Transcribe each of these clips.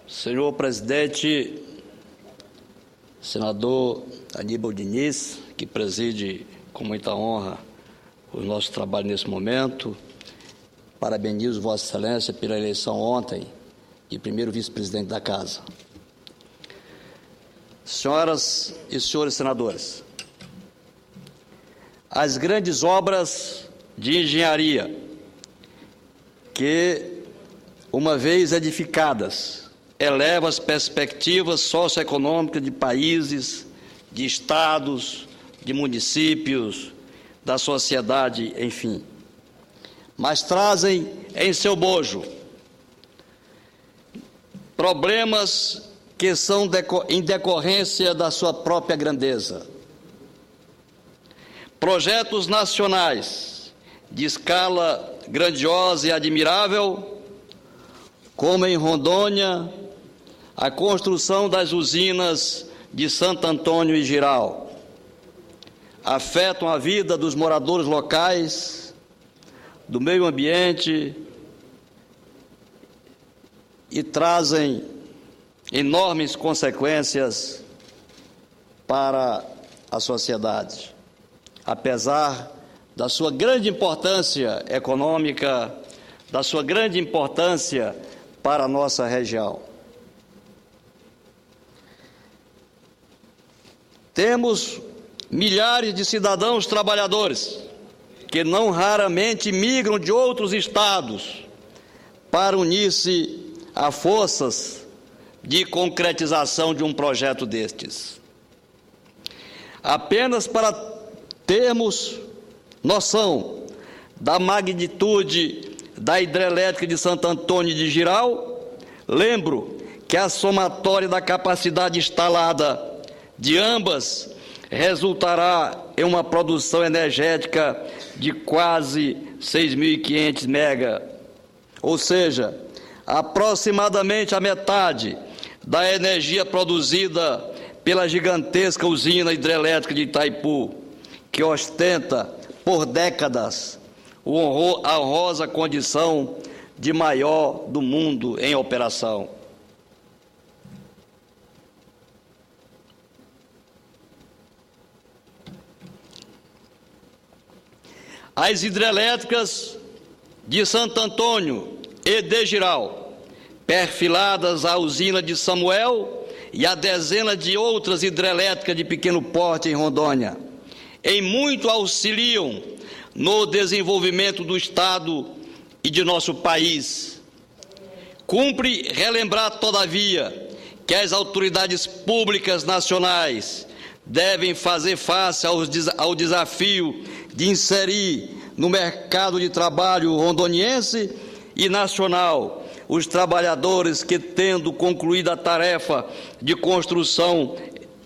Senhor presidente, senador Aníbal Diniz, que preside com muita honra o nosso trabalho nesse momento, parabenizo Vossa Excelência pela eleição ontem de primeiro vice-presidente da Casa. Senhoras e senhores senadores, as grandes obras de engenharia que, uma vez edificadas, elevam as perspectivas socioeconômicas de países, de estados, de municípios, da sociedade, enfim. Mas trazem em seu bojo problemas que são em decorrência da sua própria grandeza. Projetos nacionais de escala grandiosa e admirável, como em Rondônia, a construção das usinas de Santo Antônio e Jirau, afetam a vida dos moradores locais, do meio ambiente e trazem enormes consequências para a sociedade. Apesar da sua grande importância econômica, da sua grande importância para a nossa região. Temos milhares de cidadãos trabalhadores que não raramente migram de outros estados para unir-se a forças de concretização de um projeto destes. Apenas para termos noção da magnitude da hidrelétrica de Santo Antônio de Jirau, lembro que a somatória da capacidade instalada de ambas resultará em uma produção energética de quase 6.500 mega, ou seja, aproximadamente a metade da energia produzida pela gigantesca usina hidrelétrica de Itaipu, que ostenta por décadas a honrosa condição de maior do mundo em operação. As hidrelétricas de Santo Antônio e de Jirau, perfiladas à usina de Samuel e a dezenas de outras hidrelétricas de pequeno porte em Rondônia, em muito auxiliam no desenvolvimento do Estado e de nosso país. Cumpre relembrar, todavia, que as autoridades públicas nacionais devem fazer face ao desafio de inserir no mercado de trabalho rondoniense e nacional os trabalhadores que, tendo concluído a tarefa de construção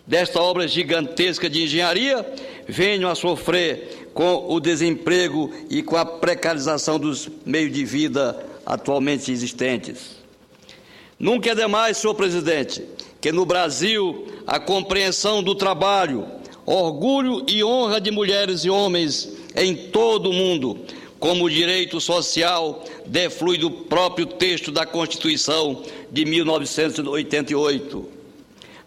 desta obra gigantesca de engenharia, venham a sofrer com o desemprego e com a precarização dos meios de vida atualmente existentes. Nunca é demais, senhor presidente, que no Brasil a compreensão do trabalho, orgulho e honra de mulheres e homens em todo o mundo, como direito social, deflui do próprio texto da Constituição de 1988.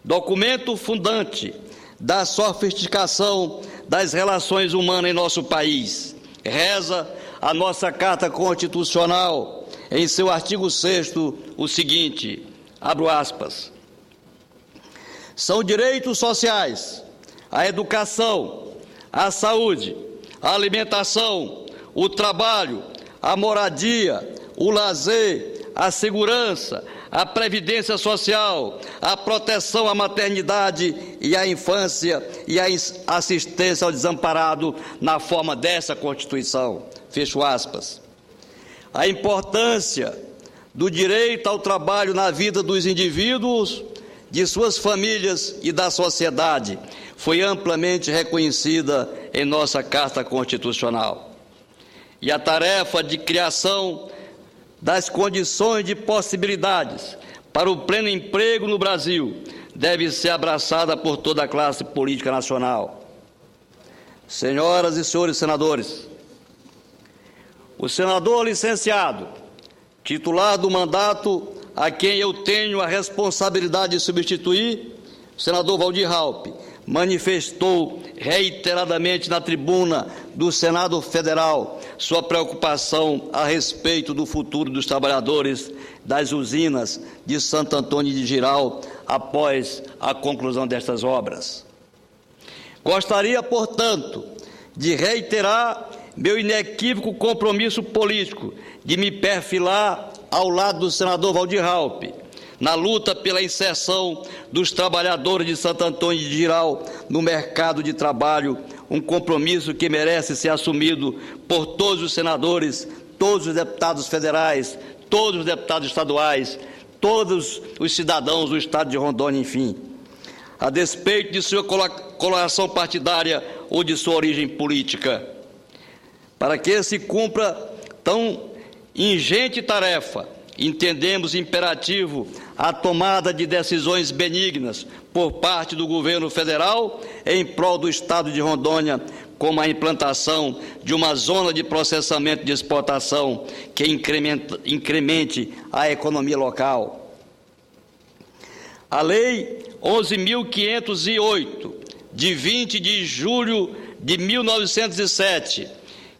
Documento fundante da sofisticação das relações humanas em nosso país. Reza a nossa Carta Constitucional, em seu artigo 6º, o seguinte, abro aspas: são direitos sociais a educação, a saúde, a alimentação, o trabalho, a moradia, o lazer, a segurança, a previdência social, a proteção à maternidade e à infância e a assistência ao desamparado na forma dessa Constituição. Fecho aspas. A importância do direito ao trabalho na vida dos indivíduos, de suas famílias e da sociedade foi amplamente reconhecida em nossa Carta Constitucional. E a tarefa de criação das condições de possibilidades para o pleno emprego no Brasil deve ser abraçada por toda a classe política nacional. Senhoras e senhores senadores, o senador licenciado, titular do mandato a quem eu tenho a responsabilidade de substituir, o senador Waldir Raupp, manifestou reiteradamente na tribuna do Senado Federal sua preocupação a respeito do futuro dos trabalhadores das usinas de Santo Antônio de Jirau após a conclusão destas obras. Gostaria, portanto, de reiterar meu inequívoco compromisso político de me perfilar ao lado do senador Waldir Raupp na luta pela inserção dos trabalhadores de Santo Antônio de Jirau no mercado de trabalho, um compromisso que merece ser assumido por todos os senadores, todos os deputados federais, todos os deputados estaduais, todos os cidadãos do estado de Rondônia, enfim, a despeito de sua coloração partidária ou de sua origem política. Para que se cumpra tão ingente tarefa, entendemos imperativo a tomada de decisões benignas por parte do governo federal em prol do estado de Rondônia, como a implantação de uma zona de processamento de exportação que incremente a economia local. A Lei 11.508, de 20 de julho de 1907,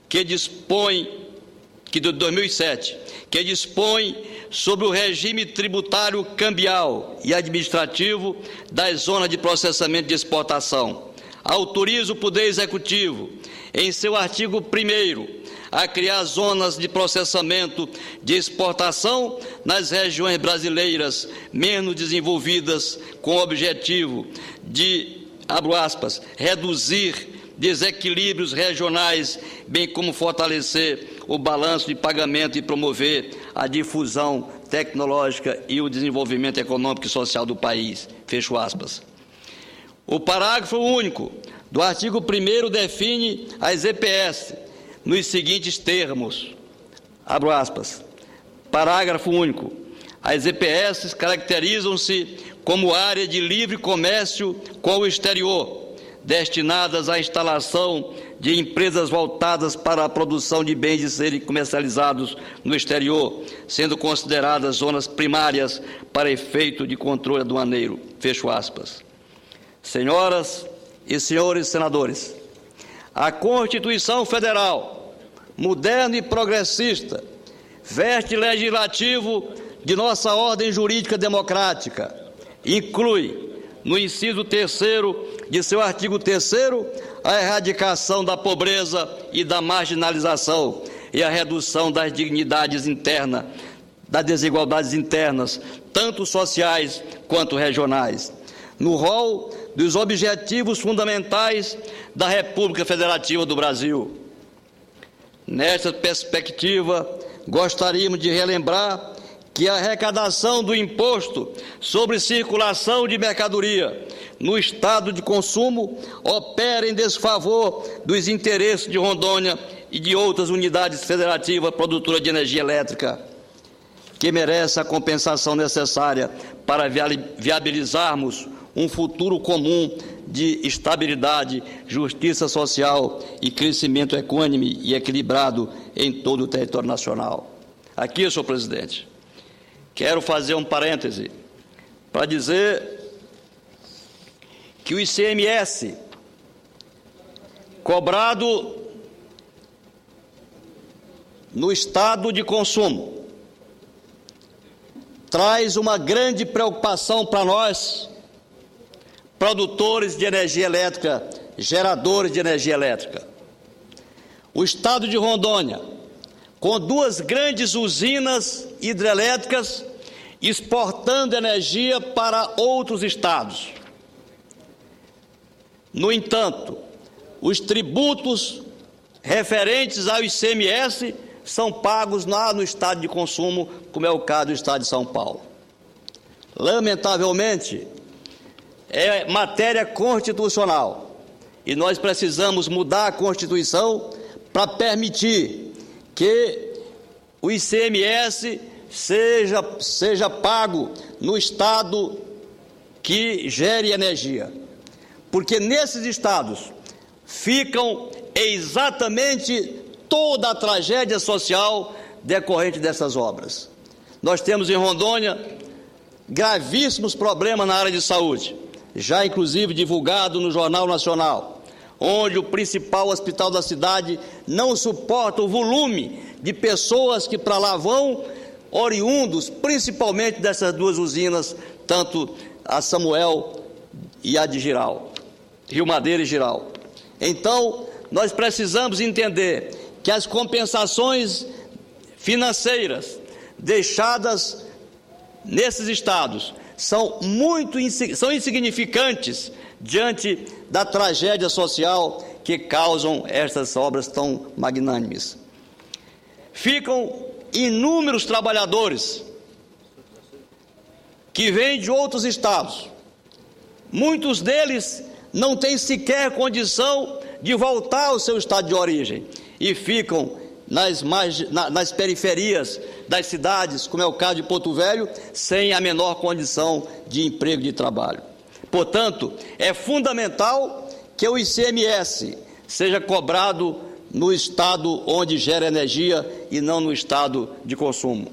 de 2007, que dispõe sobre o regime tributário cambial e administrativo das zonas de processamento de exportação. Autoriza o Poder Executivo, em seu artigo 1º, a criar zonas de processamento de exportação nas regiões brasileiras menos desenvolvidas, com o objetivo de, abro aspas, reduzir desequilíbrios regionais, bem como fortalecer o balanço de pagamento e promover a difusão tecnológica e o desenvolvimento econômico e social do país. Fecho aspas. O parágrafo único do artigo 1º define as EPS nos seguintes termos, abro aspas, parágrafo único, as EPS caracterizam-se como área de livre comércio com o exterior, destinadas à instalação de empresas voltadas para a produção de bens de serem comercializados no exterior, sendo consideradas zonas primárias para efeito de controle aduaneiro. Fecho aspas. Senhoras e senhores senadores, a Constituição Federal, moderna e progressista, veste legislativo de nossa ordem jurídica democrática, inclui, no inciso 3º de seu artigo 3º, a erradicação da pobreza e da marginalização e a redução das dignidades internas, das desigualdades internas, tanto sociais quanto regionais, no rol dos objetivos fundamentais da República Federativa do Brasil. Nesta perspectiva, gostaríamos de relembrar que a arrecadação do imposto sobre circulação de mercadoria no estado de consumo opera em desfavor dos interesses de Rondônia e de outras unidades federativas produtoras de energia elétrica, que merece a compensação necessária para viabilizarmos um futuro comum de estabilidade, justiça social e crescimento equânime e equilibrado em todo o território nacional. Aqui, senhor presidente, quero fazer um parêntese para dizer que o ICMS cobrado no estado de consumo traz uma grande preocupação para nós, produtores de energia elétrica, geradores de energia elétrica. O estado de Rondônia, com 2 grandes usinas hidrelétricas exportando energia para outros estados. No entanto, os tributos referentes ao ICMS são pagos lá no estado de consumo, como é o caso do estado de São Paulo. Lamentavelmente, é matéria constitucional e nós precisamos mudar a Constituição para permitir que o ICMS seja pago no estado que gere energia, porque nesses estados ficam exatamente toda a tragédia social decorrente dessas obras. nós temos em Rondônia gravíssimos problemas na área de saúde, já inclusive divulgado no Jornal Nacional, onde o principal hospital da cidade não suporta o volume de pessoas que para lá vão, oriundos principalmente dessas duas usinas, tanto a Samuel e a de Jirau, Rio Madeira e Jirau. Então, nós precisamos entender que as compensações financeiras deixadas nesses estados são insignificantes diante da tragédia social que causam estas obras tão magnânimes. Ficam inúmeros trabalhadores que vêm de outros estados. Muitos deles não têm sequer condição de voltar ao seu estado de origem e ficam nas periferias das cidades, como é o caso de Porto Velho, sem a menor condição de emprego e de trabalho. Portanto, é fundamental que o ICMS seja cobrado no estado onde gera energia e não no estado de consumo.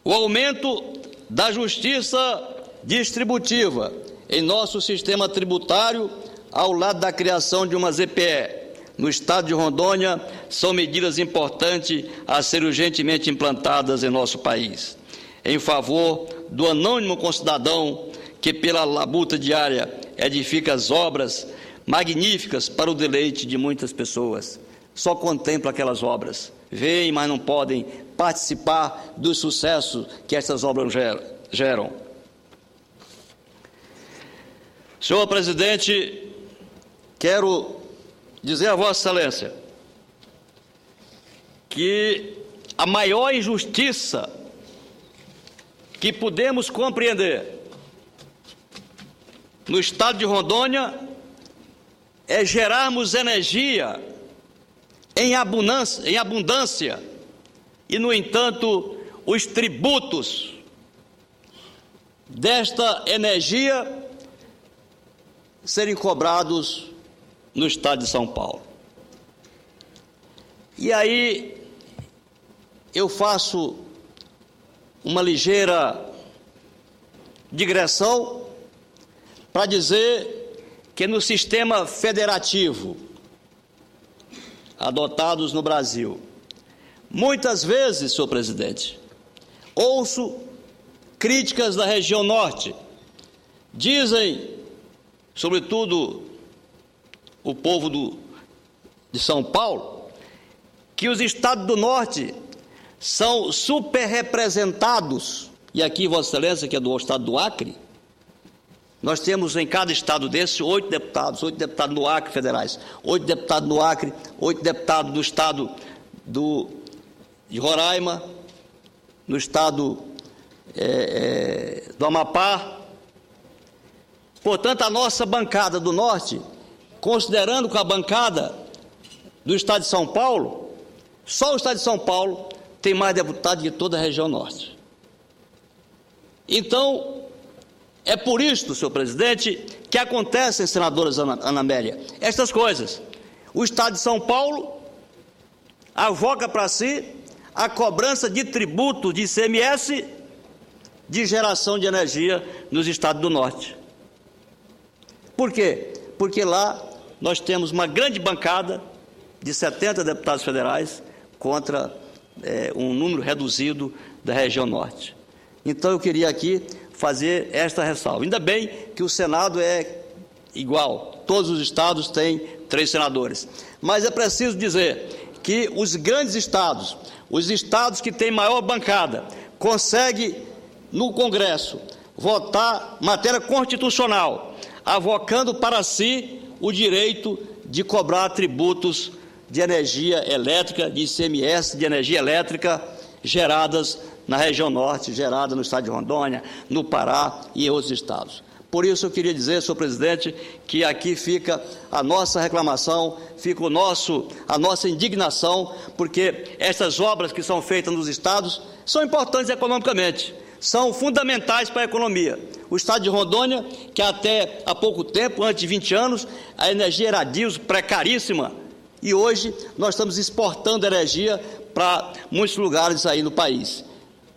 O aumento da justiça distributiva em nosso sistema tributário, ao lado da criação de uma ZPE no estado de Rondônia, são medidas importantes a serem urgentemente implantadas em nosso país, em favor do anônimo concidadão que, pela labuta diária, edifica as obras magníficas para o deleite de muitas pessoas. Só contempla aquelas obras, veem, mas não podem participar do sucesso que essas obras geram. Senhor presidente, quero dizer a Vossa Excelência que a maior injustiça que podemos compreender no estado de Rondônia é gerarmos energia em abundância e, no entanto, os tributos desta energia serem cobrados no estado de São Paulo. E aí eu faço uma ligeira digressão para dizer que no sistema federativo adotados no Brasil, muitas vezes, senhor presidente, ouço críticas da região norte. Dizem, sobretudo o povo de São Paulo, que os estados do norte são superrepresentados, e aqui Vossa Excelência, que é do estado do Acre, nós temos em cada estado desse 8 deputados no Acre federais, 8 deputados no Acre, 8 deputados do estado de Roraima, no estado do Amapá. Portanto, a nossa bancada do norte, considerando que a bancada do estado de São Paulo, só o estado de São Paulo tem mais deputados que toda a região norte. Então, é por isto, senhor presidente, que acontecem, senadora Ana Amélia, estas coisas. O estado de São Paulo avoca para si a cobrança de tributo de ICMS de geração de energia nos estados do norte. Por quê? Porque lá nós temos uma grande bancada de 70 deputados federais contra um número reduzido da região norte. Então eu queria aqui fazer esta ressalva. Ainda bem que o Senado é igual, todos os estados têm 3 senadores. Mas é preciso dizer que os grandes estados, os estados que têm maior bancada, conseguem no Congresso votar matéria constitucional, avocando para si o direito de cobrar tributos de energia elétrica, de ICMS, de energia elétrica geradas na região norte, gerada no estado de Rondônia, no Pará e em outros estados. Por isso eu queria dizer, senhor presidente, que aqui fica a nossa reclamação, fica a nossa indignação, porque essas obras que são feitas nos estados são importantes economicamente, são fundamentais para a economia. O estado de Rondônia, que até há pouco tempo, antes de 20 anos, a energia era diesel, precaríssima, e hoje nós estamos exportando energia para muitos lugares aí no país.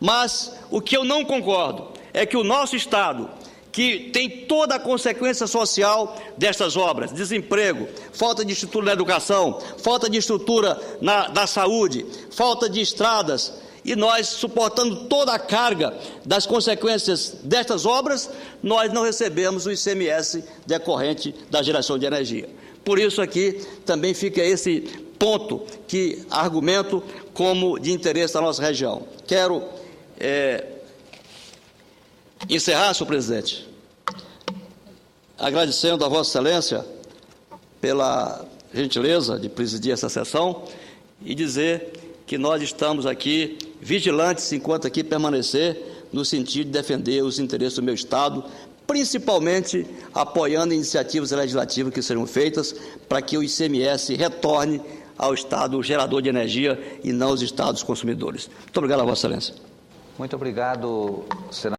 Mas o que eu não concordo é que o nosso Estado, que tem toda a consequência social destas obras, desemprego, falta de estrutura na educação, falta de estrutura na saúde, falta de estradas, e nós, suportando toda a carga das consequências destas obras, nós não recebemos o ICMS decorrente da geração de energia. Por isso aqui também fica esse ponto que argumento como de interesse da nossa região. Quero encerrar, senhor presidente, agradecendo a Vossa Excelência pela gentileza de presidir essa sessão e dizer que nós estamos aqui vigilantes enquanto aqui permanecer no sentido de defender os interesses do meu Estado, principalmente apoiando iniciativas legislativas que serão feitas para que o ICMS retorne ao Estado gerador de energia e não aos Estados consumidores. Muito obrigado a Vossa Excelência. Muito obrigado, senador.